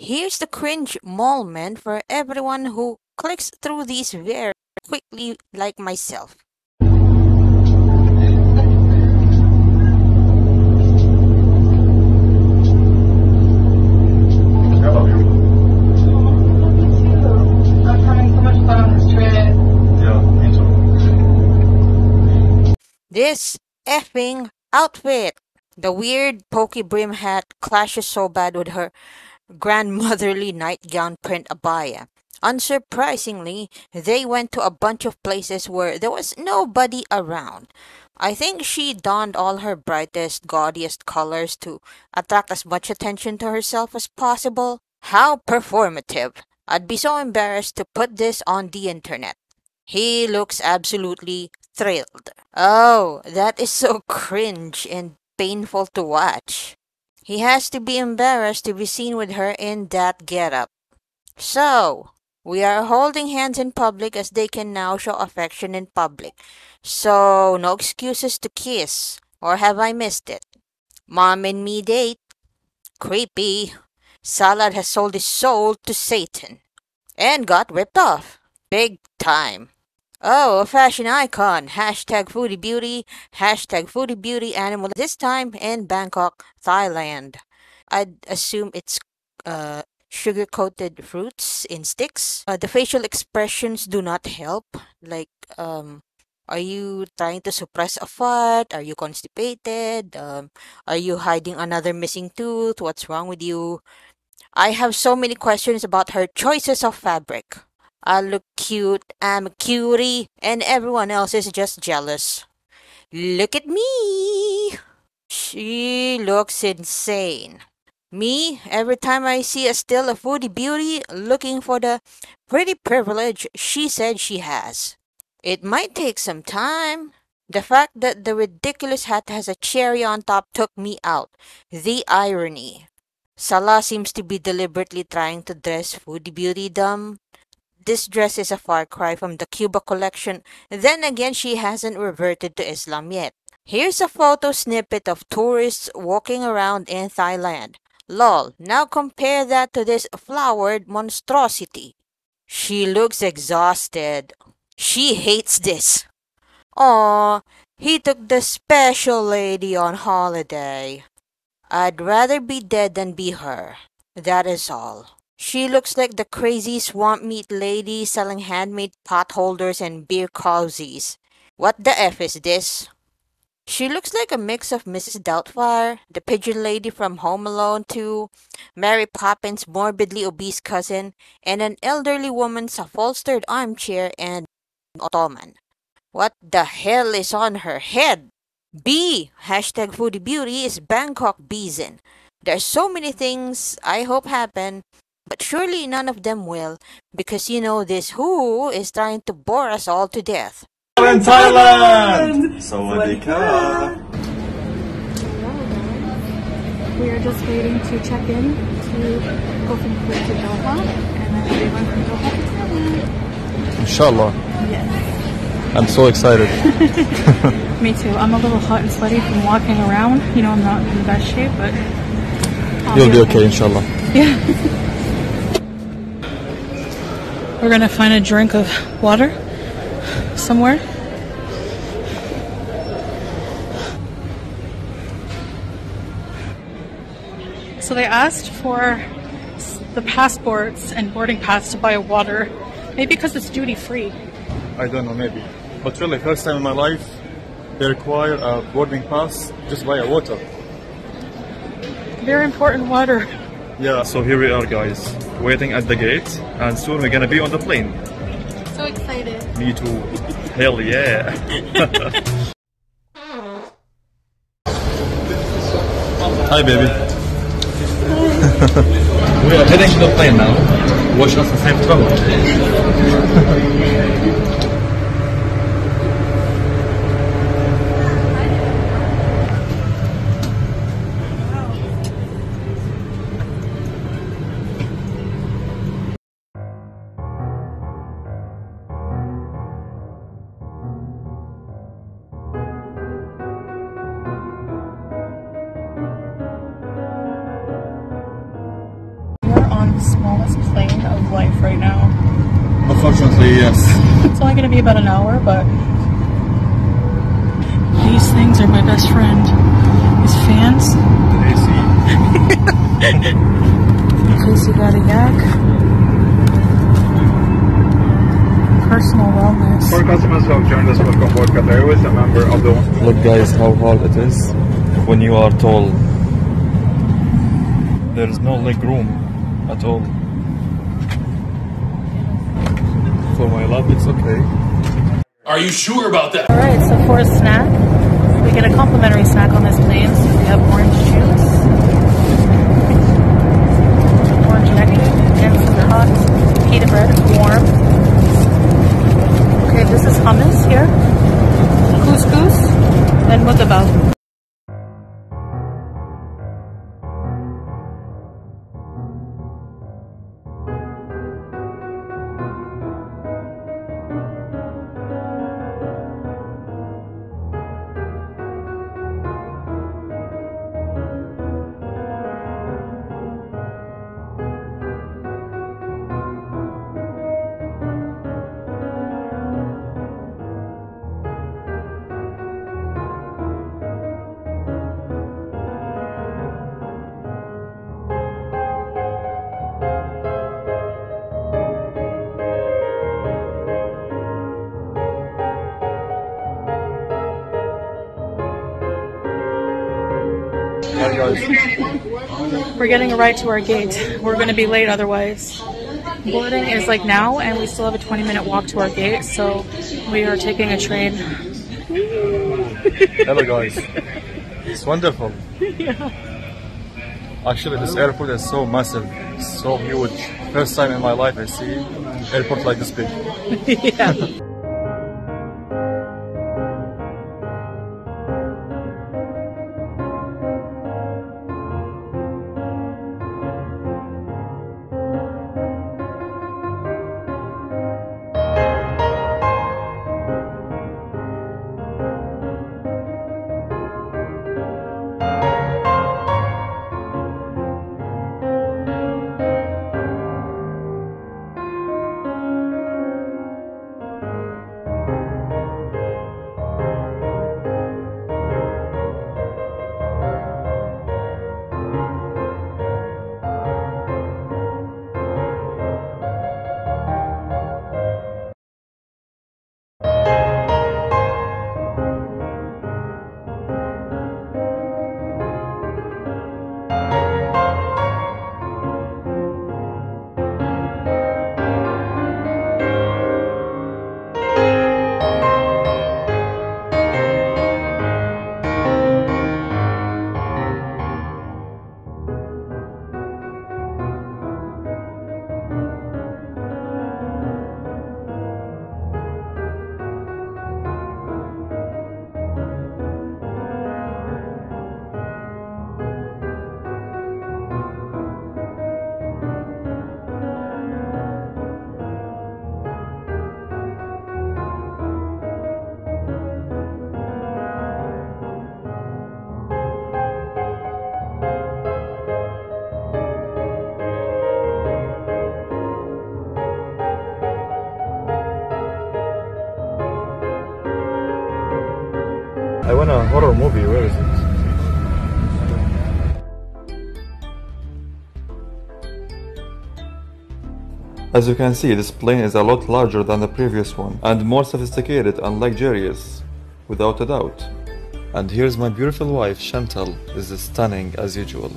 Here's the cringe moment for everyone who clicks through these very quickly like myself. I'm having so much fun on this trip. Yeah, me too. This effing outfit! The weird pokey brim hat clashes so bad with her grandmotherly nightgown print abaya. Unsurprisingly, they went to a bunch of places where there was nobody around. I think she donned all her brightest, gaudiest colors to attract as much attention to herself as possible. How performative! I'd be so embarrassed to put this on the internet. He looks absolutely thrilled. Oh, that is so cringe and painful to watch. He has to be embarrassed to be seen with her in that getup. So, we are holding hands in public as they can now show affection in public. So, no excuses to kiss. Or have I missed it? Mom and me date. Creepy. Salah has sold his soul to Satan. And got ripped off. Big time. Oh, a fashion icon. Hashtag Foodie Beauty. Hashtag Foodie Beauty Animal. This time in Bangkok, Thailand. I'd assume it's sugar-coated fruits in sticks. The facial expressions do not help. Like, are you trying to suppress a fart? Are you constipated? Are you hiding another missing tooth? What's wrong with you? I have so many questions about her choices of fabric. I look cute, I'm a cutie, and everyone else is just jealous. Look at me! She looks insane. Me, every time I see a still of Foodie Beauty looking for the pretty privilege she said she has. It might take some time. The fact that the ridiculous hat has a cherry on top took me out. The irony. Salah seems to be deliberately trying to dress Foodie Beauty dumb. This dress is a far cry from the Cuba collection. Then again, she hasn't reverted to Islam yet. Here's a photo snippet of tourists walking around in Thailand. Lol, now compare that to this flowered monstrosity. She looks exhausted. She hates this. Aw, he took the special lady on holiday. I'd rather be dead than be her. That is all. She looks like the crazy swamp meat lady selling handmade pot holders and beer cozies. What the F is this? She looks like a mix of Mrs. Doubtfire, the pigeon lady from Home Alone 2, Mary Poppins' morbidly obese cousin, and an elderly woman's upholstered armchair and ottoman. What the hell is on her head? B! Hashtag Foodie Beauty is Bangkok Beezen. There's so many things I hope happen, but surely none of them will, because you know this who is trying to bore us all to death. In Thailand! Sawadee ka! We are just waiting to check in to go from Kuwait to Doha, and then everyone from Doha to Thailand. Inshallah. Yes. I'm so excited. Me too. I'm a little hot and sweaty from walking around. You know, I'm not in the best shape, but You'll be okay, inshallah. Yeah. We're gonna find a drink of water somewhere. So they asked for the passports and boarding pass to buy water, maybe because it's duty free. I don't know, maybe. But really, first time in my life, they require a boarding pass just buy a water. Very important water. Yeah, so here we are, guys, waiting at the gate, and soon we're gonna be on the plane. So excited. Me too. Hell yeah. Hi, baby. We are heading to the plane now. Watch us and safe travel. smallest plane of life right now. Unfortunately, yes. It's only going to be about an hour, but these things are my best friend. These fans. In case you got a yak. Personal wellness. For customers who have joined us, welcome aboard Qatar Airways, a member of the... Look guys how hard it is when you are tall. There is no leg room at all. For my love, it's okay. Are you sure about that? Alright, so for a snack, we get a complimentary snack on this plane. So we have orange juice, orange nectar, and some hot pita bread, warm. Okay, this is hummus here, couscous, and mukbang. Hi guys. We're getting a ride to our gate. We're going to be late otherwise. Boarding is like now, and we still have a 20-minute walk to our gate, so we are taking a train. Hello guys. It's wonderful. Yeah. Actually, this airport is so massive, so huge. First time in my life I see airport like this big. Yeah. I want a horror movie, where is it? As you can see, this plane is a lot larger than the previous one and more sophisticated and luxurious, without a doubt. And here's my beautiful wife, Chantal, is stunning as usual.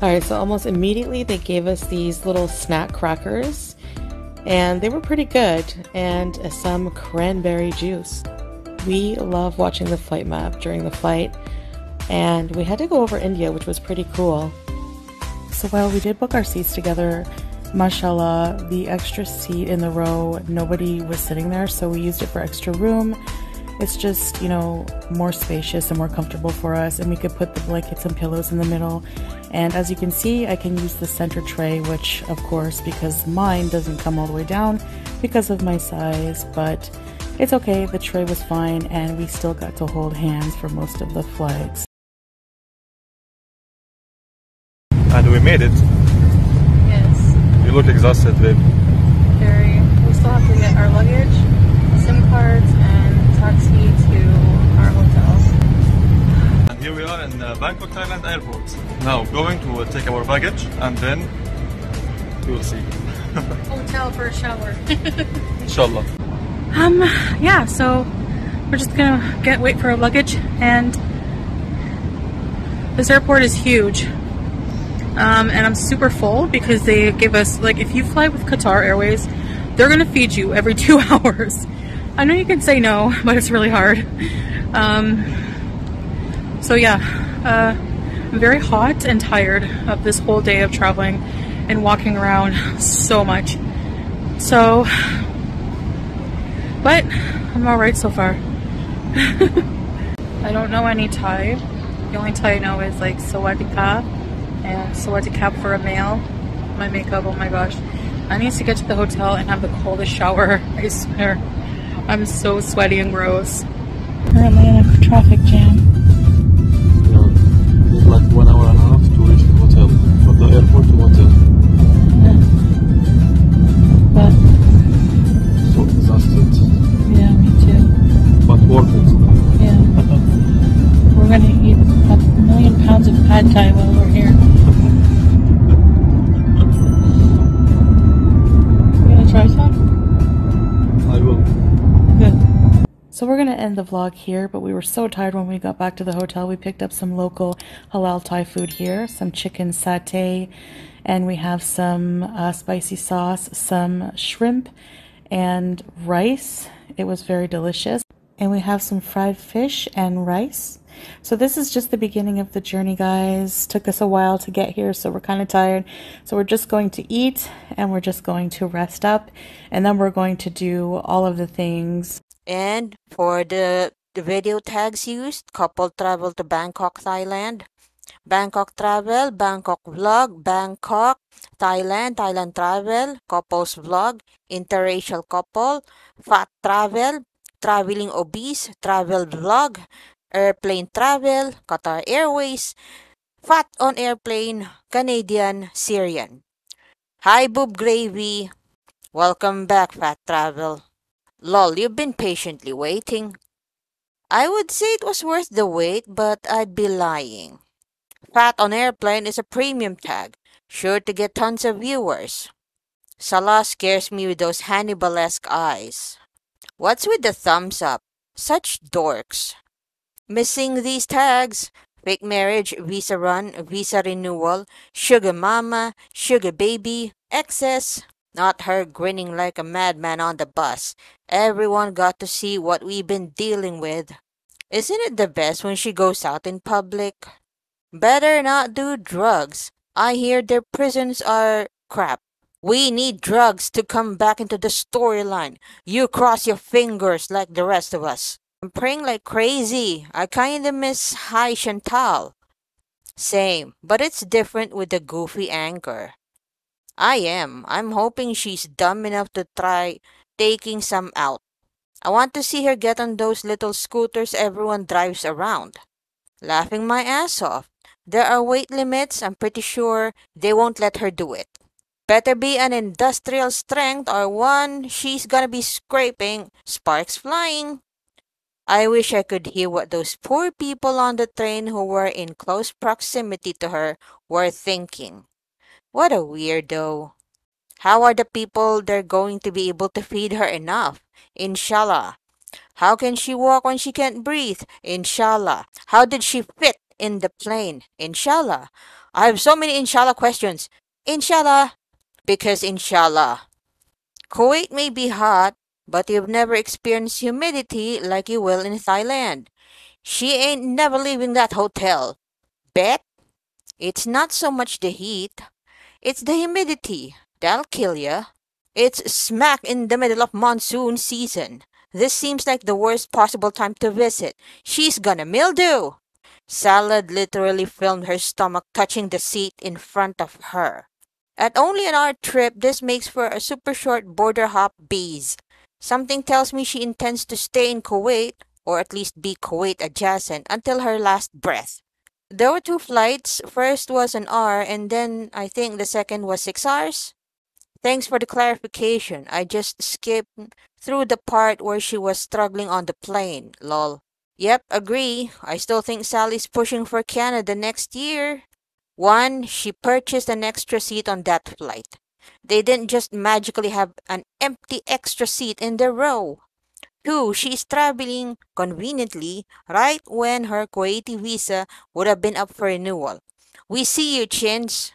Alright, so almost immediately they gave us these little snack crackers, and they were pretty good, and some cranberry juice. We love watching the flight map during the flight, and we had to go over India, which was pretty cool. So while we did book our seats together, mashallah, the extra seat in the row, nobody was sitting there, so we used it for extra room. It's just, you know, more spacious and more comfortable for us, and we could put the blankets and pillows in the middle. And as you can see, I can use the center tray, which of course, because mine doesn't come all the way down because of my size, but it's okay, the tray was fine, and we still got to hold hands for most of the flights. And we made it. Yes. You look exhausted, babe. Very. We still have to get our luggage, SIM cards, and taxi to our hotel. And here we are in Bangkok, Thailand airport. Now going to take our baggage and then we will see. Hotel for a shower. Inshallah. Yeah, so we're just gonna wait for our luggage, and this airport is huge. And I'm super full because they give us, like, if you fly with Qatar Airways, they're gonna feed you every 2 hours. I know you can say no, but it's really hard. So yeah, I'm very hot and tired of this whole day of traveling and walking around so much. So, but I'm alright so far. I don't know any Thai. The only Thai I know is like Sawadika and Sawadikap for a male. My makeup, oh my gosh. I need to get to the hotel and have the coldest shower. I swear. I'm so sweaty and gross. Currently in a traffic jam. Yeah, it's like 1 hour and a half to reach the hotel. From the airport to hotel. Yeah. But So exhausted. yeah, me too. But worth it. Yeah. We're gonna eat a million pounds of pad thai while we're here. You gonna try some? I will. Good. So we're going to end the vlog here, but we were so tired when we got back to the hotel. We picked up some local halal Thai food here, some chicken satay, and we have some spicy sauce, some shrimp, and rice. It was very delicious. And we have some fried fish and rice. So this is just the beginning of the journey, guys. Took us a while to get here, so we're kind of tired. So we're just going to eat, and we're just going to rest up, and then we're going to do all of the things. And for the video tags used, couple travel to Bangkok, Thailand. Bangkok travel, Bangkok vlog, Bangkok, Thailand, Thailand travel, couples vlog, interracial couple, fat travel, traveling obese, travel vlog, airplane travel, Qatar Airways, fat on airplane, Canadian, Syrian. Hi boob gravy, welcome back fat travel. Lol, you've been patiently waiting. I would say it was worth the wait, but I'd be lying. Fat on airplane is a premium tag, sure to get tons of viewers. Salah scares me with those Hannibal-esque eyes. What's with the thumbs up? Such dorks. Missing these tags. Fake marriage, visa run, visa renewal, sugar mama, sugar baby, excess. Not her grinning like a madman on the bus. Everyone got to see what we've been dealing with. Isn't it the best when she goes out in public? Better not do drugs. I hear their prisons are crap. We need drugs to come back into the storyline. You cross your fingers like the rest of us. I'm praying like crazy. I kinda miss Hi Chantal. Same, but it's different with the goofy anchor. I'm hoping she's dumb enough to try taking some out. I want to see her get on those little scooters everyone drives around. Laughing my ass off. There are weight limits. I'm pretty sure they won't let her do it. Better be an industrial strength or one she's gonna be scraping, sparks flying. I wish I could hear what those poor people on the train who were in close proximity to her were thinking. What a weirdo. How are the people there going to be able to feed her enough? Inshallah. How can she walk when she can't breathe? Inshallah. How did she fit in the plane? Inshallah. I have so many inshallah questions. Inshallah. Because inshallah. Kuwait may be hot, but you've never experienced humidity like you will in Thailand. She ain't never leaving that hotel. Bet? It's not so much the heat. It's the humidity. That'll kill ya. It's smack in the middle of monsoon season. This seems like the worst possible time to visit. She's gonna mildew. Salad literally filmed her stomach touching the seat in front of her. At only an hour trip, this makes for a super short border hop bees. Something tells me she intends to stay in Kuwait, or at least be Kuwait adjacent, until her last breath. There were two flights. First was an hour, and then I think the second was 6 hours. Thanks for the clarification. I just skipped through the part where she was struggling on the plane. Lol. Yep, agree. I still think Sally's pushing for Canada next year. One, she purchased an extra seat on that flight. They didn't just magically have an empty extra seat in their row. Two, she's traveling conveniently right when her Kuwaiti visa would have been up for renewal. We see you, Chins.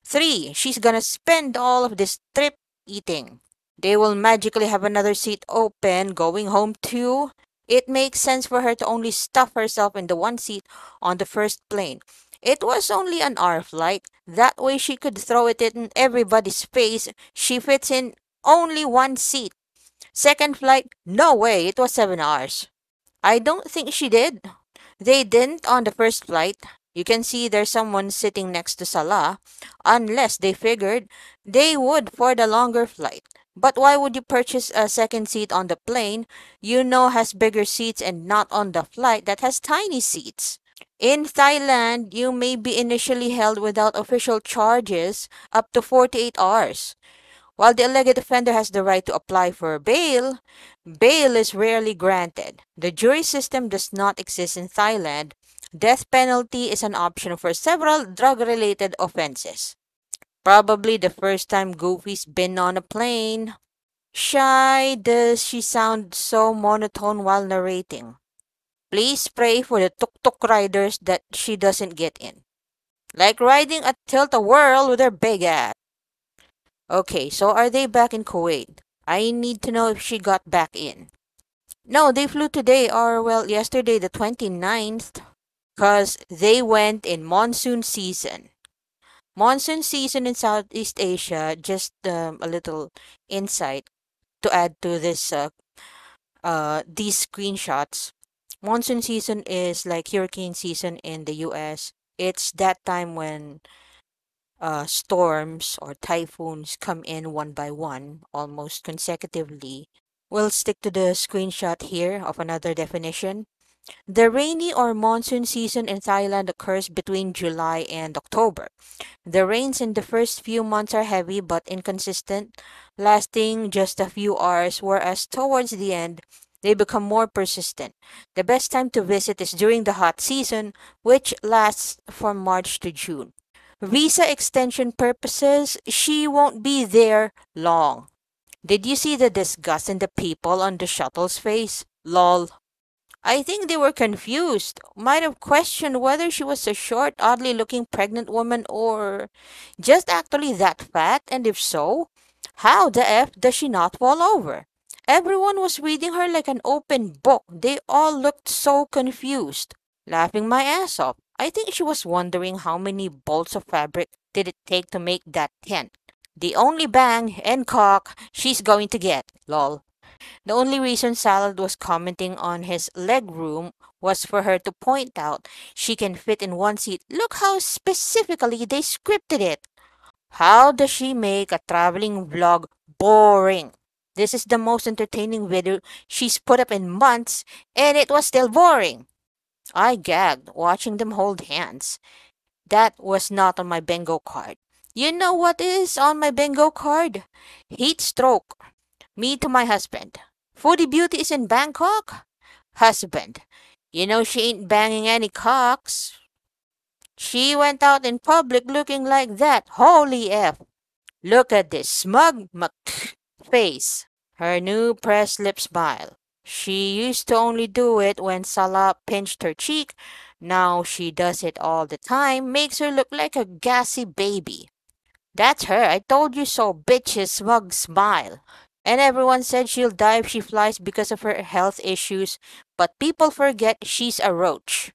Three, she's gonna spend all of this trip eating. They will magically have another seat open going home too. It makes sense for her to only stuff herself in the one seat on the first plane. It was only an hour flight. That way she could throw it in everybody's face. She fits in only one seat. Second flight, no way, it was 7 hours. I don't think she did. They didn't on the first flight. You can see there's someone sitting next to Salah, unless they figured they would for the longer flight. But why would you purchase a second seat on the plane you know has bigger seats and not on the flight that has tiny seats? In Thailand, you may be initially held without official charges up to 48 hours. While the alleged offender has the right to apply for bail, bail is rarely granted. The jury system does not exist in Thailand. Death penalty is an option for several drug-related offenses. Probably the first time Goofy's been on a plane. Shy does she sound so monotone while narrating. Please pray for the tuk-tuk riders that she doesn't get in. Like riding a tilt-a-whirl with her big ass. Okay, so are they back in Kuwait? I need to know if she got back in. No, they flew today or, well, yesterday the 29th. Because they went in monsoon season. Monsoon season in Southeast Asia, just a little insight to add to these screenshots. Monsoon season is like hurricane season in the US. It's that time when storms or typhoons come in one by one, almost consecutively. We'll stick to the screenshot here of another definition. The rainy or monsoon season in Thailand occurs between July and October. The rains in the first few months are heavy but inconsistent, lasting just a few hours, whereas towards the end, they become more persistent. The best time to visit is during the hot season, which lasts from March to June. Visa extension purposes, she won't be there long. Did you see the disgust in the people on the shuttle's face? Lol. I think they were confused. Might have questioned whether she was a short, oddly looking pregnant woman or just actually that fat, and if so, how the F does she not fall over? Everyone was reading her like an open book. They all looked so confused, laughing my ass off. I think she was wondering how many bolts of fabric did it take to make that tent. The only bang and cock she's going to get, lol. The only reason Salad was commenting on his leg room was for her to point out she can fit in one seat. Look how specifically they scripted it. How does she make a traveling vlog boring? This is the most entertaining video she's put up in months, and it was still boring. I gagged watching them hold hands. That was not on my bingo card. You know what is on my bingo card? Heat stroke. Me to my husband. Foodie Beauty is in Bangkok? Husband. You know she ain't banging any cocks. She went out in public looking like that. Holy F. Look at this smug face. Her new pressed lip smile. She used to only do it when Salah pinched her cheek. Now she does it all the time. Makes her look like a gassy baby. That's her. I told you so, bitch's smug smile. And everyone said she'll die if she flies because of her health issues, but people forget she's a roach.